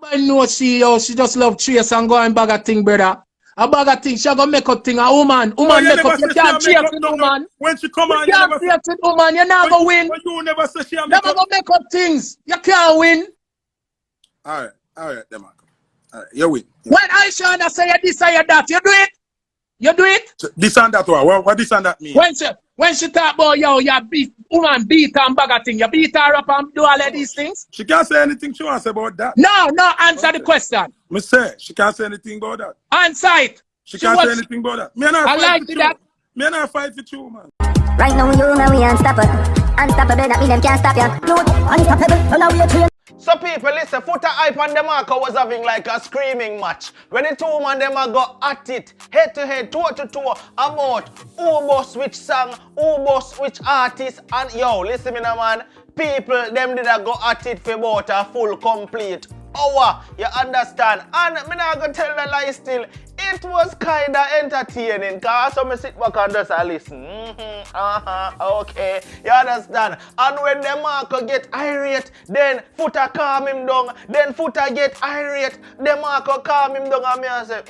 Everybody knows she just love chase and go and bag a thing, brother. A bag of things, she gonna make up thing. A woman make up. You can't chase with woman. When she come on, you can't chase with woman. You're not gonna win. But you never say she make never gonna make up things. You can't win. All right, Demarco. All right, you win. When Aisha say you this or you that, you do it. You do it. So, this and that. What this and that mean? When she talk about yo, you beat woman beat and bag of thing. You beat her up and do all of these things. She can't say anything she wants about that. No, answer the question. Me say she can't say anything about that. Answer it. She can't say anything about that. Me and her I like that. Me and her fight with you, man. Right now you and we unstoppable. Unstoppable, that mean them can't stop ya. Unstoppable, on our way to. So people, listen, Foota Hype and Demarco was having like a screaming match. When the two man them go at it, head to head, toe to toe, about who boss which song, who boss which artist, and yo, listen me now man, people them did go at it for about a full complete hour, you understand? And me not gonna tell the lie still. It was kinda entertaining, cause so me sit back and just listen. Okay, you understand? And when Demarco get irate, then Foota calm him down. Then Foota get irate, Demarco calm him down, and me I say,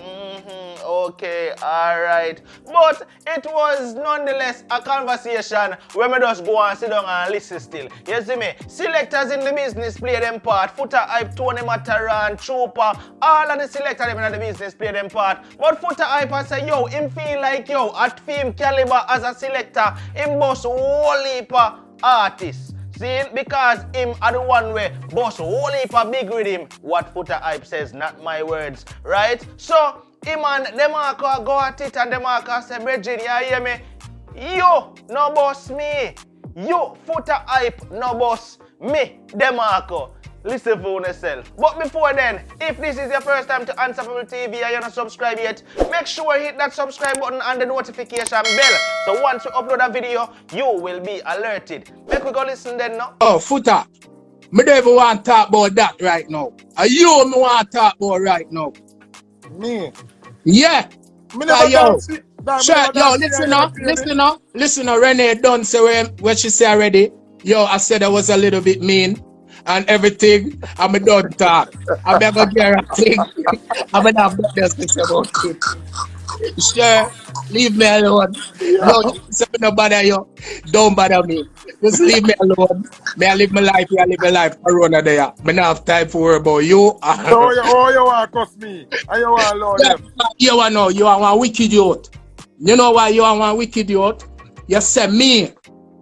okay, alright. But it was nonetheless a conversation where me just go and sit down and listen still. You see me? Selectors in the business play them part. Foota Hype, Tony Mataran, Trooper, all of the selectors in the business play them part. But Foota Hype say, yo, him feel like, yo, at film caliber as a selector, him boss whole heap of artists. See, because him are the one way boss whole heap of big with him. What Foota Hype says, not my words, right? So, him and Demarco go at it and Demarco say, Bridget, you hear me? You no boss me. You, Foota Hype, no boss me, Demarco. Listen for yourself. But before then, if this is your first time to Unstoppable TV and you're not subscribed yet, make sure you hit that subscribe button and the notification bell. So once we upload a video, you will be alerted. Make we go listen then now. Oh, Foota, me don't even want to talk about that right now. You me want to talk about right now. Me? Yeah. Me never yo, see. Yo, listen now, Renee done say what she say already. Yo, I said I was a little bit mean. And everything, I'm a done talk. I'm never guarantee. I'm gonna have nothing to say about it. Sure, leave me alone. No, don't bother you. Don't bother me. Just leave me alone. May I live my life, I live my life. Corona there. I don't have time for worry about you. So you want to cuss me? And you want to love them? You want to know, you are one wicked youth. You know why you are one wicked youth? You say me,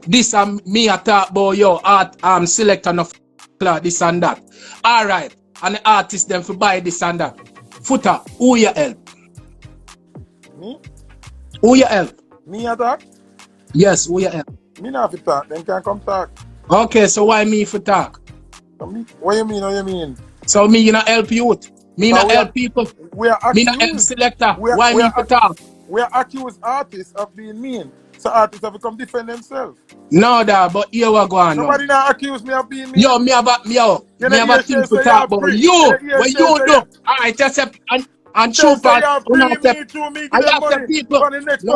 this and me I talk about your art, select enough. This and that. Alright. And the artist them for buy this and that. Foota, who you help? Me? Who you help? Me attack? Yes, who you help? Me not for talk, then can come talk. Okay, so why me for talk? So me, what you mean? So me not help youth? Me not help people? We are me not help selector? Why me for talk? We are accused artists of being mean. So artists have become defend themselves. No, da, but here we go on. Nobody now accuse me of being mean. Yo, me have a thing to talk about. You, what you do? Alright, just and Trooper. I ask the people. No.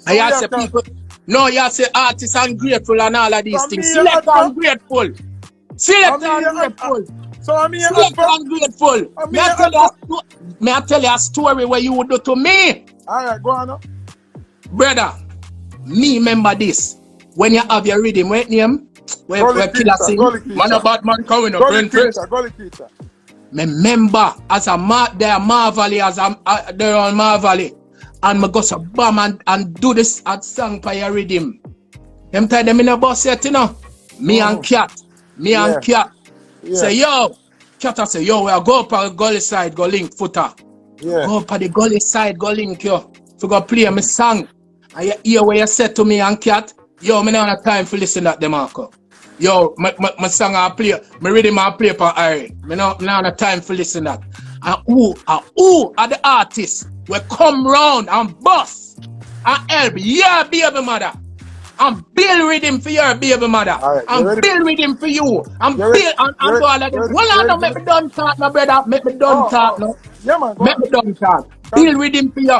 I ask the people. No, you say artists ungrateful and all of these things. Select ungrateful. Select ungrateful. So I mean, ungrateful. May I tell you a story where you would do to me? Alright, go on. Brother, me remember this. When you have your rhythm, what name? Where killer sing? Man a bad man coming up. Remember, as a they are Marvelly, as they're on Marvelly. And me go so bam and do this at song for your rhythm. Them time them in a bus set, you know. Me and Cat. And Cat. Yeah. Say, yo. Cat I say, yo, we'll go up on the gully side, go link Foota. Yeah. Go up on the gully side, go link yo. To go play my song. And you hear what you said to me and Cat, yo, me not have time for listen to that, Demarco. Yo, my song I play, my rhythm I play for Harry. Me not have time for listen to that. And who are the artists will come round and bust and help your baby mother. And build rhythm for your baby mother. Right, and build rhythm for you. And build and do all of them. Well, make me done talk, my brother. Make me done talk now. Yeah, man. Make me done talk. Build rhythm for you.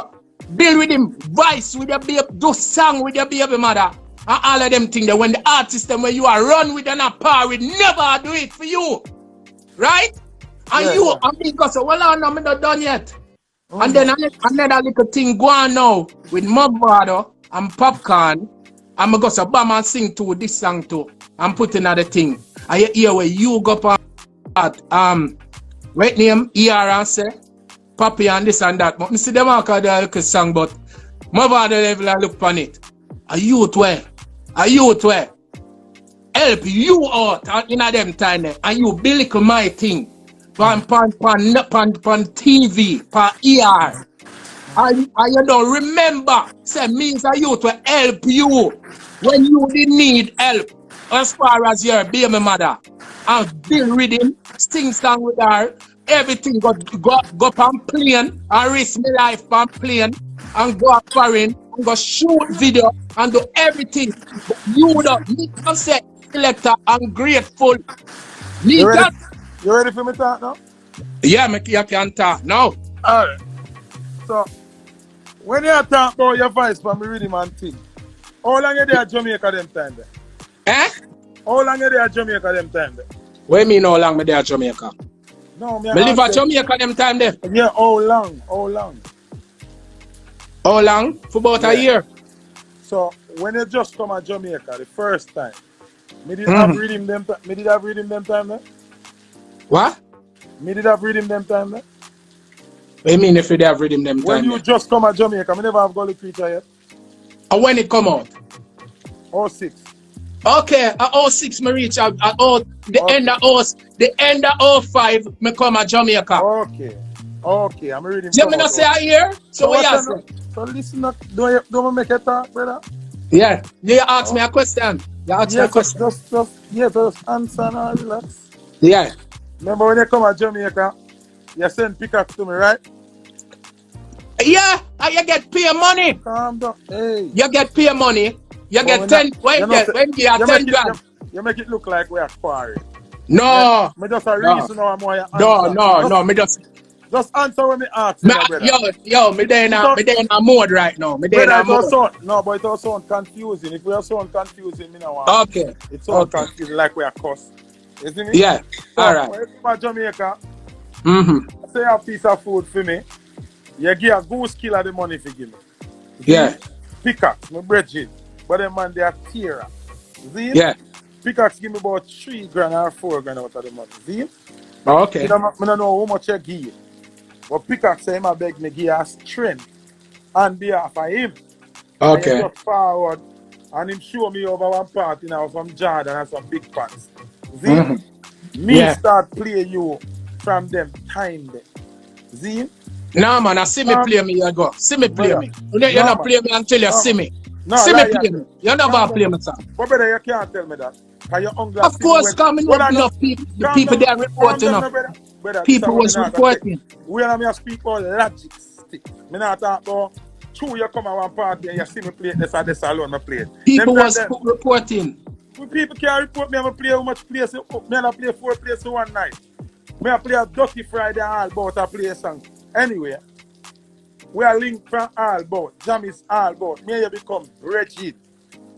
Build with him voice with your baby, do song with your baby mother. And all of them things that when the artist them when you are run with and a power with never do it for you. right? And Yeah, you, yeah. I mean, because well, I'm not done yet. And then another little thing go on now with mud water and popcorn. I'm going to bam and sing to this song too. I'm putting another thing. I hear where you go part right name ER and say Papi and this and that. But I see Demarco the little song, but mud water level I look on it. A youth where help you out in them time there, and you build my thing. Pan TV, pan ER. And you don't remember, say means a youth to help you when you didn't need help. As far as your baby mother. And build rhythm, sing song with her, everything go on plane and risk my life on plane and go up foreign and go shoot video and do everything. But you don't need to say selector and grateful. Me You ready? that. You ready for me to talk now? Yeah, you can talk now. Alright. So, when you talk about your voice from the rhythm and thing, how long you there at Jamaica them time there? Eh? How long you there at Jamaica them time there? What do you mean how long me there at Jamaica? No, Me live at Jamaica them time there. Yeah, how long? How long? How long? For about a year. So, when you just come at Jamaica the first time, me did have rhythm them time there? What? Me did have rhythm them time there? What do you mean if you have rhythm them When time you there? just come at Jamaica, me never have Gully Creature yet. And when it come out? 06. Okay, at 06 me reach at the end of 05 me come at Jamaica. Okay, I'm reading. You me not say a year? So what you say? So listen up. Don't make it talk, brother. Yeah. You ask me a question. You ask me a question. Just answer and relax. Yeah. Remember when you come at Jamaica, you send pickaxe to me, right? Yeah, and you get pay money. Calm down. Hey. You get pay money. You get 10 when you are 10 grand. You make it look like we are quarrying. No. Me just a reason now I'm more No, me just answer when me ask you, brother. Yo, me there in a mode right now. Me there in a mode. No, but it also sound confusing. If we are sound confusing, me now want. Okay. It's so confusing like we are cuss. You see me? Yeah. So, alright. when you come to Jamaica, say a piece of food for me. You give a goose killer the money for give me. Yeah. Pickaxe, my bridget. But them man, they are tearer. See? Yeah. Pickaxe give me about 3 grand or 4 grand out of the money. See? Okay. I don't know how much you give. But Pickaxe say him a beg me give us strength and behalf of him. Okay. And he just forward and him show me over one part, you know, from Jordan and some big pants. See? Me start play you from them time there. See? No man, I see me play me, you go. See me play me. You not play me until you see me. No, see me play me. You never play me, sir. But brother, you can't tell me that. Of course, coming up enough people. The people they are reporting up. People was reporting. We are not speak about logic stick. Me not talk about true you come at one party and you see me play this and this alone, me play. People was reporting. People can't report me, I play how much place. Me I play 4 places one night. Me I play a Dirty Friday all about I play a song. Anyway, we are linked from all about. Jam is all about. Me you become wretched.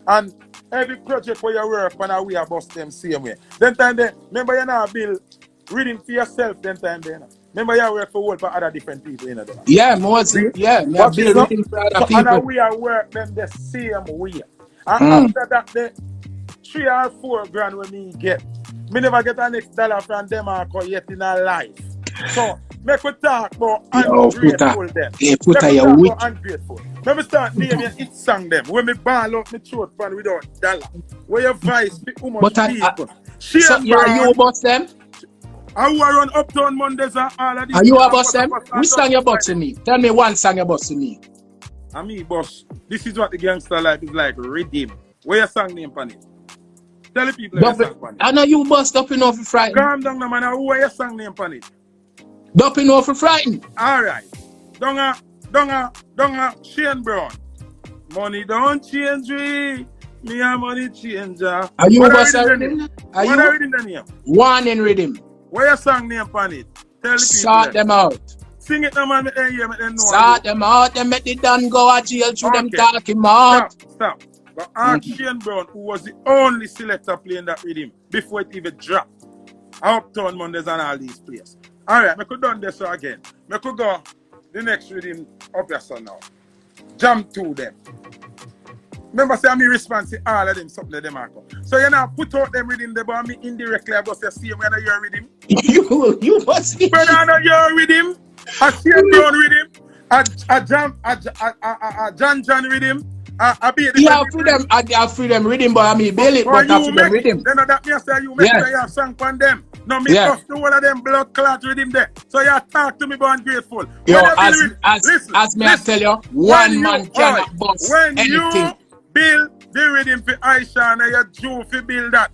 And every project where you work on we are bust them same way. Then time then, remember you now build reading for yourself then time then. Remember you work for other different people in there. Yeah, more yeah, me build reading for other people. And we are work them the same way. And after that the 3 or 4 grand when me get. Me never get an next dollar from Demarco yet in our life. So make we talk about ungrateful them. Yeah, Foota, you're weak. Ungrateful. Let me start naming each song them. When me ball out my throat pan without dollar. Where your voice be how much people. So you boss them? I will run Uptown Mondays and all of this. Are you a boss them? Which song you bossing me? Tell me one song you bossing me. And me boss. This is what the gangster life is like. Rhythm. Where your song name pan it? Tell the people your song pan it. I know you bust up enough for frightened. Calm down now man. Who are your song name pan it? Up enough for frightened. Alright. Donga, Shane Brown. Money don't change me. Me a money changer. Are you boss rhythm? Are you reading the name? One in rhythm. Where your song name pan it? Tell the people. Sort them out. Sing it now man, make them hear, make them know. Sort them out, them make the done go to jail through them talking out. Stop. But ask Shane Brown, who was the only selector playing that rhythm before it even dropped. Uptown Mondays and all these places. Alright, I could done this again. I could go the next rhythm up your son now. Jam to them. Remember, say me response to all of them, something to Demarco. So you now put out them rhythm there, but me indirectly I go say, see when I hear rhythm. You must be. When I know your rhythm, a Shane Brown rhythm, a John rhythm, a Baby. Yeah, I free them rhythm, but I mean, bail it, but I free them rhythm. Then that me say you make sure you have song from them. No, me just do one of them blood clot rhythm there. So you talk to me about ungrateful. Yo, as me I tell you, one man cannot bust anything. You build the rhythm for Aisha and you do for build that.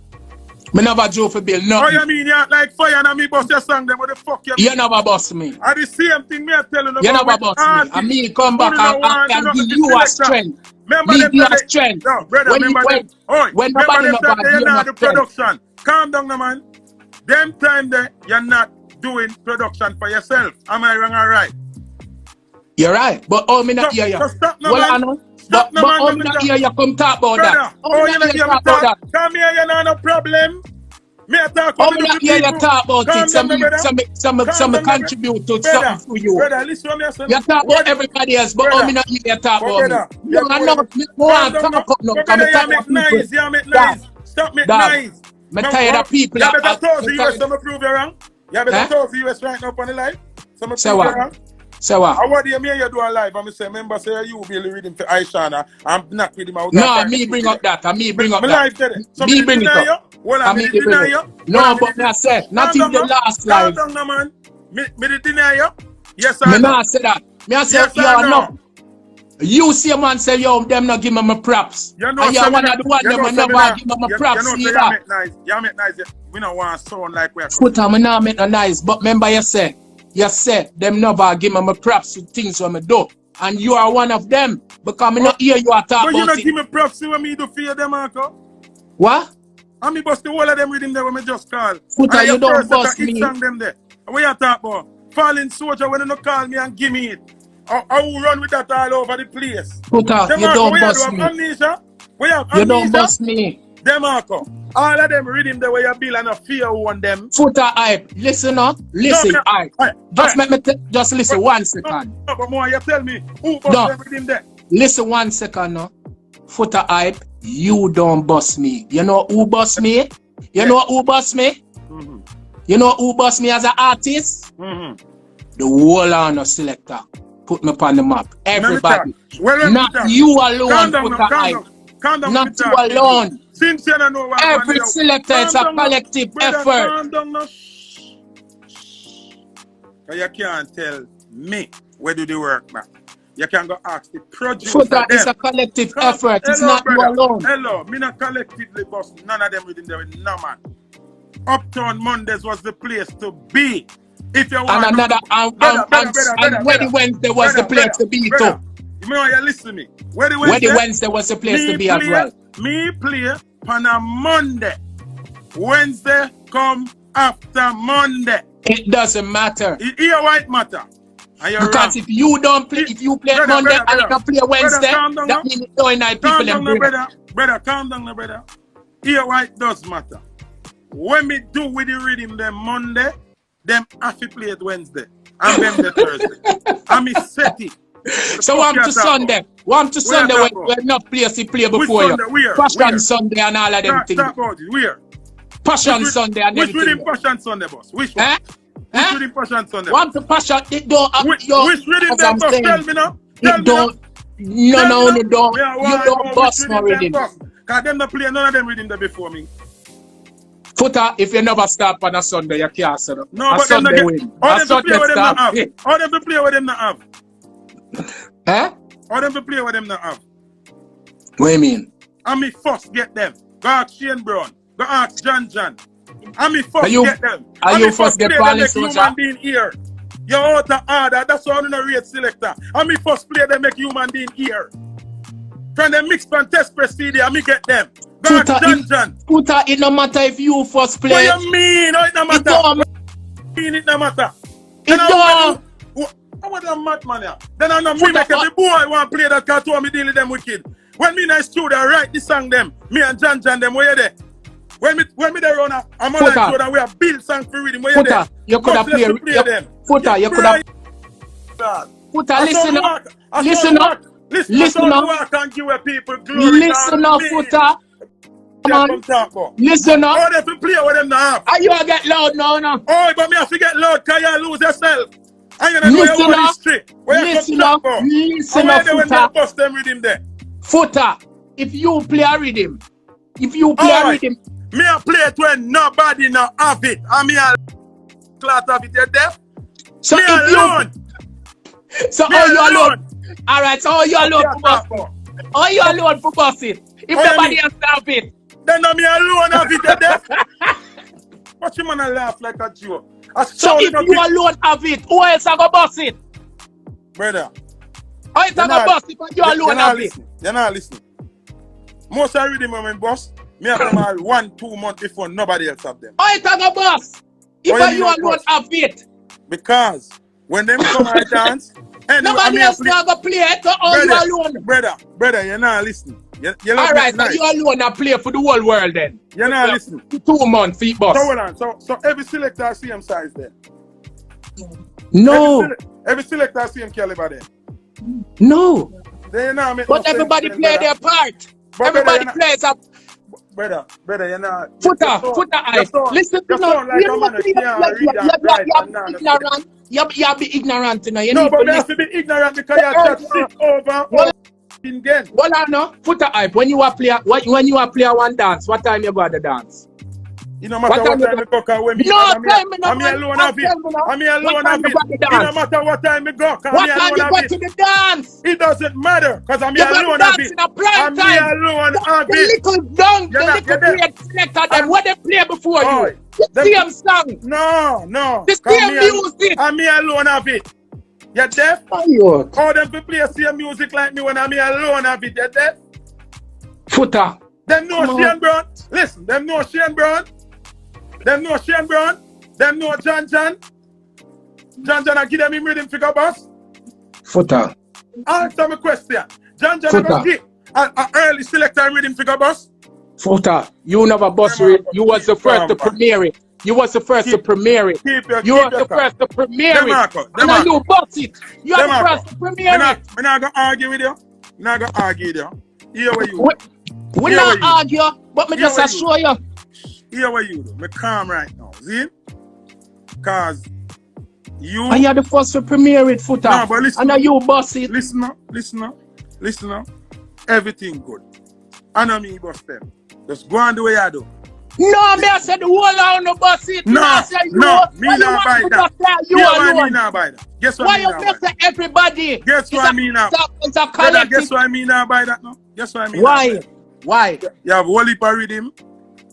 Me never do for build nothing. Oh, you mean you like fire and me bust your song then what the fuck you mean? You never bust me. And the same thing me I tell you. You never bust me. And me come back and give you a strength. Remember me them give you a strength. No, brother, when nobody know about you not the production. Calm down, man. Them time there, you're not doing production for yourself. Am I wrong or right? You're right. But oh, me not hear you. So stop now, well, man. But oh, me not hear you come talk about that. Oh, you not hear me talk? Come here, you know no problem. Me talk about me not hear you talk about it. Some contribute to something for you. Brother, listen to me. You talk about everybody else, but oh, me not hear you talk about me. You are not want to talk up now. You make nice, you make nice. Stop make nice. I'm tired of people. You better talk to US, so me prove you wrong. You better talk to US right now on the live. So me prove you wrong. Say what? What do you mean you do a live? I'm saying, remember, say you will be reading for Aisha. I'm not with him out. No, me bring up that. Me bring up that. So me bring it up. Well, me deny you. No, but me I said, not in the last live. Calm down, man. Me deny you. Yes, I not say that. Me I say, yo, no. You see a man say, yo, them not give me my props. You know, and you're one of the one them never give me my props. You know, you make nice. We don't want to sound like we're Foota, me not make no nice. But remember you said them never give me my props to things when me do. And you are one of them. Because me not hear you talk about it. But you not give me props when me do fear them, Demarco. What? And me bust the whole of them with him there when me just call. Foota, you don't bust me. Them there. What you talk about? Falling soldier when you don't call me and give me it. I will run with that all over the place. Foota, you don't bust me. Amnesia? You don't bust me. Demarco. All of them read him the way you build and a fear on them. Foota hype. Listen up. Listen, hype. Just listen 1 second. No, but more you tell me who bust them with him there. Listen 1 second now. Foota hype. You don't bust me. You know who bust me? You know who bust me? You know who bust me as an artist? The whole honor selector. Put me upon the map. Everybody. Not you alone, Foota hype. Not you alone. Since you don't know what every selector is a collective effort. You can't tell me where do the work, man. You can go ask the producer. Foota is a collective effort. It's not you alone. Hello, me not collectively bust none of them within there with no man. Uptown Mondays was the place to be. If you want and another and Wednesday Wednesday was the place to be too. You know you listen to me. Wednesday was the place to be as well. Me play on a Monday. Wednesday come after Monday. It doesn't matter. It here white matter. Because if you don't play, if you play Monday and you can play Wednesday, that means it's going night people them brother, calm down, brother. Here white does matter. When me do with the rhythm them Monday, them have to play it Wednesday. And them the Thursday. And me set it. So one to Sunday when not place to play before you. Passion Sunday and all of them things. Where? Passion Sunday and which rhythm Passion Sunday, boss? Which one? Which rhythm Passion Sunday? One to Passion, it don't which rhythm them, boss? Tell me now. It don't. No, you don't bust no rhythm. Because them not play none of them rhythm there before me. Foota, if you never start on a Sunday, you can't set up. No, but Sunday win. All them to play with them not have. All them to play with them not have. All them to play with them not have. What do you mean? And me first get them. Go ask Shane Brown. Go ask John. And me first get them. Are you first get Palace human being here? You're out of order. That's why I'm not a rate selector. And me first play them make human being here. From the mix and test procedure, and me get them. Go ask John. Foota, it no matter if you first play. What you mean? No, it no matter. It no matter. It don't. I want a madman here. Then I know me make every boy want to play that cartoon me deal with them wicked. When me in the studio write the song them, me and John them where you there? When me there run I'm on like so that we have built songs for reading. Foota, you could have played them. Foota, you could have. Foota, listen up. Listen up. Listen up. Can't give people glory. Listen up, Foota. Come on. Listen up. Oh, they have to play with them now. Are you get loud now? Oh, but me have to get loud because you lose yourself. I'm going to go your own history. Listen up. Listen up, Foota. Bust them rhythm there. Foota, if you play a rhythm, me a play it when nobody now have it. And me a clot have it, you deaf? So me if alone. So all you alone. Alright, so all you alone for bust it. All you alone for bust it. If nobody else have it. Then me alone have it, you deaf? Watch him and laugh like a joke. So if you alone have it, who else are going to bust it? Brother. How is going to bust it if you alone have it? You're not listening. Most I read them when I bust, me have them all 1-2 months before nobody else have them. How is going to bust if you alone have it? Because when them come and dance, nobody else going to play it, so all you alone. Brother, you're not listening. Alright, so you alone are play for the whole world then. You're not listening. 2 months feet bust. So hold on. So every selector same size then? No. Every selector same caliber then? No. They not make but everybody play their part. But everybody plays up. Brother, you're not. Foota eyes. Listen to me. You be ignorant, you know. No, but you have to be ignorant because you have to sit over. Well, I know. Foota hype. When you are player one dance, what time you go to dance? You no matter what time you go, cause when me I'm alone of it. I'm alone of it. It no matter what time you go, cause what time you go to the dance? It doesn't matter, cause I'm alone of it. I'm alone of it. The little dunk, the little great selector, then what they play before you? The same song. No. The same music. I'm alone of it. You deaf? Oh, how them to play same music like me when I'm alone of it? You deaf? Foota. Them know Shane Brown. Listen, them know Shane Brown. Them know Shane Brown. Them know John. John, I give them him rhythm figure boss. Foota. Answer my question. John, I give an early selector rhythm figure boss. Foota, you never boss it. You was the first to premiere it. You was the first to premiere it. You were the first to premiere it. And you boss it. You are the first to premiere it. I'm not going to argue with you. I'm not going to argue with you. Here where you. We not argue, but me just assure you. Here where you do. Me calm right now. See? Because you. And you're the first to premiere it, Foota. No, but listen. And you boss it. Listen now. Everything good. I know me boss them. Just go on the way I do. No, me I said the whole line no boss it. No, me not buy that. Me not buy that. Guess what I mean now? Why you say everybody? Guess what I mean now? It's a collective. Guess what I mean now buy that now? Guess what I mean now? Why? You have whole heap of rhythm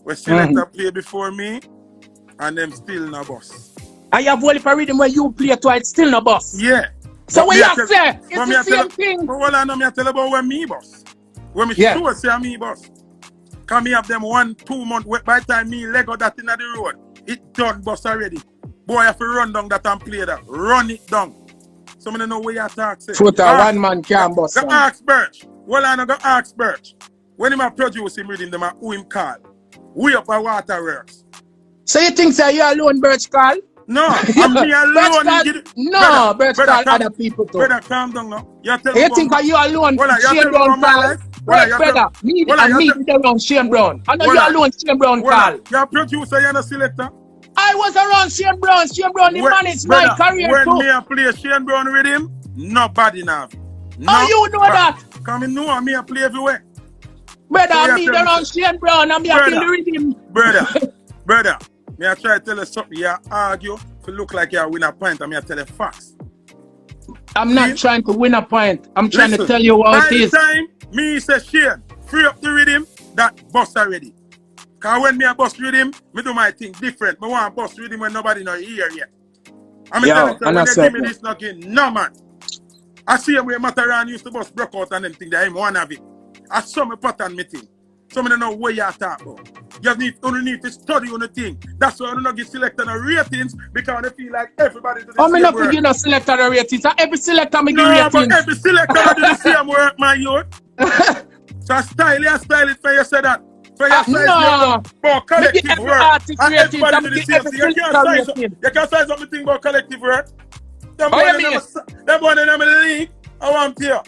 where selector play before me and them still no boss. I have whole heap of rhythm where you play twice still no boss. Yeah. So what you say? It's the same thing. But I know me tell about when me boss. When me sure say I'm me boss. Can me have them 1-2 months by the time me Lego that in the road. It done boss already. Boy, I have to run down that and play that. Run it down. So I don't know where you talk. Foota, one man can't boss. Go ask Birch. Well, I know go ask Birch. When him a produce him reading them, who him call? We up a waterworks. So you think that you alone, Birch call? No, I'm me alone. No, Birch call other people too. Brother, calm down now. You think that you alone? Shane Brown call? Wait, brother, me around Shane Brown. I know you alone, Shane Brown call. You're a producer, you're a selector. I was around Shane Brown. Shane Brown, he managed my career too. When me play Shane Brown with him, nobody now. How you know that? Come in, know me play everywhere. Brother, me around Shane Brown and me feel the rhythm. Brother, me I try to tell you something. You argue to look like you win a point and me I tell you facts. I'm not trying to win a point. I'm trying to tell you what it is. By the time me say Shane, free up the rhythm, that bust already. Because when me a bust rhythm, me do my thing different. Me want bust rhythm when nobody not here yet. I'm telling you, when they give me this knocking, no man. I see him where Mataran used to bust broke out and them thing that him one of it. I saw me pattern me thing. So I don't know what you talk about. You only need to study on the thing. That's why I don't get selected on ratings because they feel like everybody do the same work. I'm not giving selected on ratings. Every selector me give ratings. No, but every selector do the same work, my youth. So I style it for you say that. So you size about collective work. And everybody do the same thing. You can't size up the thing about collective work. Them one in the league, I want to.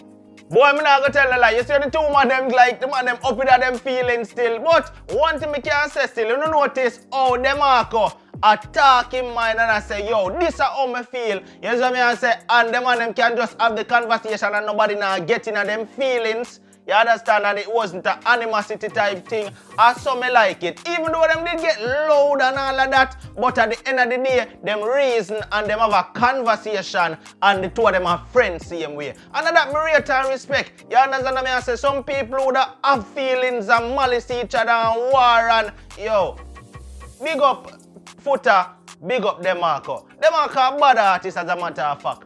Boy, I'm not gonna tell a lie. You see the two of them like them and them up with them feeling still. But one thing I can say still, you don't notice how Demarco attack in mind and I say, yo, this is how I feel. You know what I say? And them and them can just have the conversation and nobody now getting at them feelings. You understand that it wasn't an animosity type thing. I saw me like it. Even though them did get loud and all of that, but at the end of the day, them reason and them have a conversation and the two of them are friends same way. And that me rate and respect. You understand what I say? Some people who have feelings and malice each other and war and yo, big up Foota, big up Demarco. Demarco a bad artist as a matter of fact.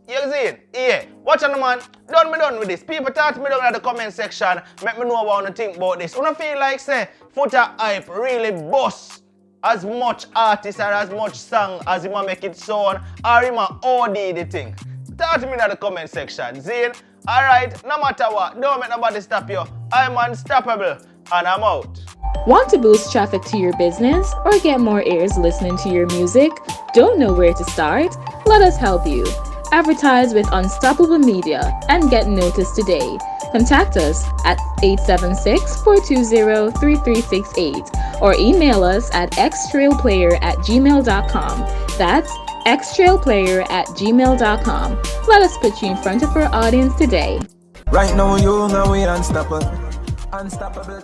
You see it? Yeah. Watch on, man. Done with this. People talk to me down in the comment section. Make me know what I think about this. When I feel like, say, Foota Hype really boss as much artist or as much song as he might make it sound, or he might OD the thing. Talk to me in the comment section. See? Alright, no matter what, don't make nobody stop you. I'm unstoppable, and I'm out. Want to boost traffic to your business or get more ears listening to your music? Don't know where to start? Let us help you. Advertise with Unstoppable Media and get noticed today. Contact us at 876-420-3368 or email us at xtrailplayer@gmail.com. That's xtrailplayer@gmail.com. Let us put you in front of our audience today. Right now, you know we unstoppable. Unstoppable.